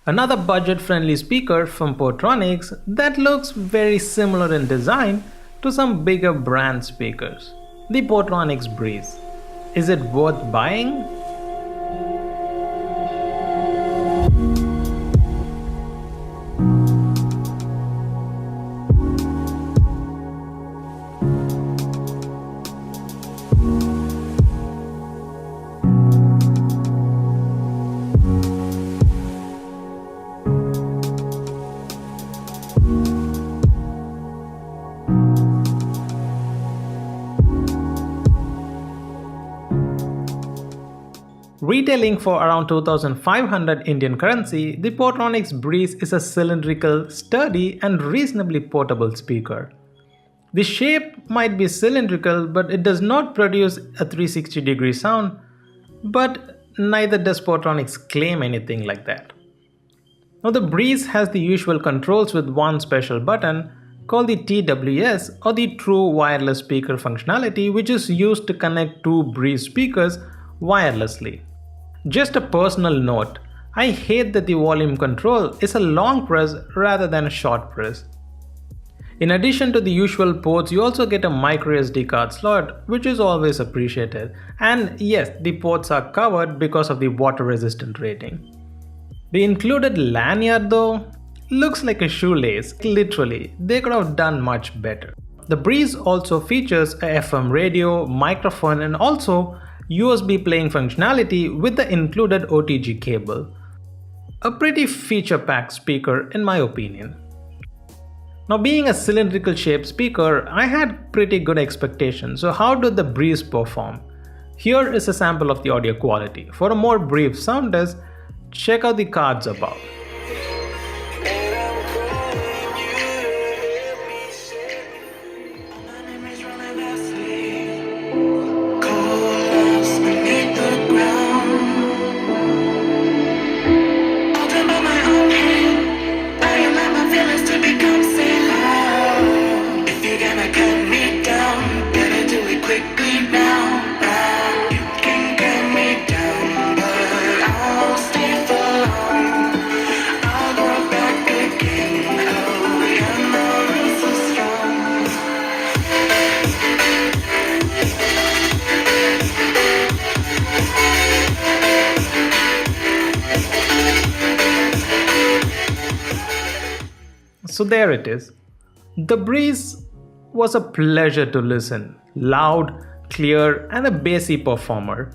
Another budget-friendly speaker from Portronics that looks very similar in design to some bigger brand speakers, the Portronics Breeze. Is it worth buying? Retailing for around 2,500 Indian currency, the Portronics Breeze is a cylindrical, sturdy and reasonably portable speaker. The shape might be cylindrical, but it does not produce a 360-degree sound, but neither does Portronics claim anything like that. Now the Breeze has the usual controls with one special button called the TWS or the True Wireless Speaker functionality, which is used to connect two Breeze speakers wirelessly. Just a personal note, I hate that the volume control is a long press rather than a short press. In addition to the usual ports, you also get a microSD card slot, which is always appreciated. And yes, the ports are covered because of the water resistant rating. The included lanyard though looks like a shoelace. Literally, they could have done much better. The Breeze also features a FM radio, microphone and also USB playing functionality with the included OTG cable. A pretty feature-packed speaker in my opinion. Now being a cylindrical shaped speaker, I had pretty good expectations. So how did the Breeze perform? Here is a sample of the audio quality. For a more brief sound test, check out the cards above. So there it is. The Breeze was a pleasure to listen. Loud, clear and a bassy performer.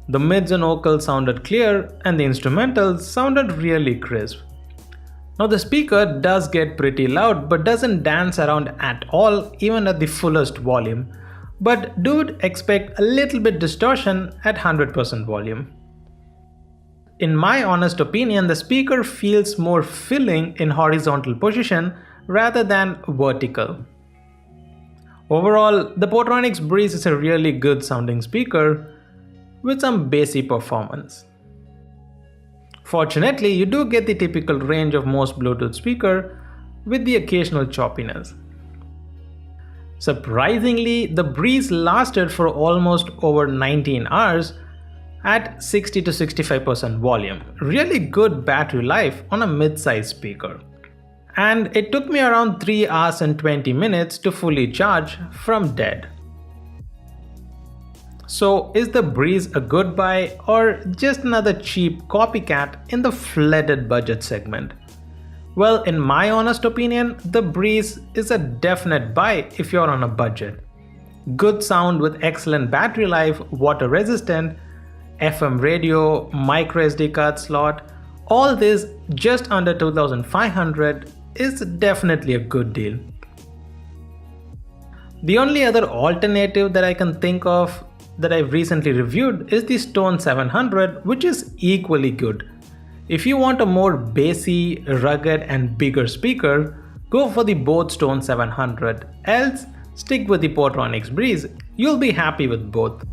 The mids and vocals sounded clear and the instrumentals sounded really crisp. Now the speaker does get pretty loud but doesn't dance around at all even at the fullest volume. But do expect a little bit distortion at 100% volume. In my honest opinion, the speaker feels more filling in horizontal position rather than vertical. Overall, the Portronics Breeze is a really good sounding speaker with some bassy performance. Fortunately, you do get the typical range of most Bluetooth speaker with the occasional choppiness. Surprisingly, the Breeze lasted for almost over 19 hours at 60 to 65% volume. Really good battery life on a mid-size speaker. And it took me around 3 hours and 20 minutes to fully charge from dead. So is the Breeze a good buy or just another cheap copycat in the flooded budget segment? Well, in my honest opinion, the Breeze is a definite buy if you're on a budget. Good sound with excellent battery life, water resistant, FM radio, microSD card slot, all this just under 2,500 is definitely a good deal. The only other alternative that I can think of that I've recently reviewed is the Stone 700, which is equally good. If you want a more bassy, rugged and bigger speaker, go for the Both Stone 700, else stick with the Portronics Breeze, you'll be happy with both.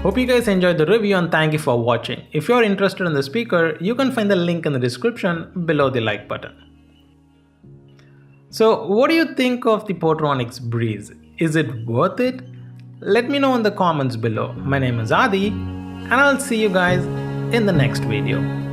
Hope you guys enjoyed the review and thank you for watching. If you're interested in the speaker, you can find the link in the description below the like button. So what do you think of the Portronics Breeze? Is it worth it? Let me know in the comments below. My name is Adi and I'll see you guys in the next video.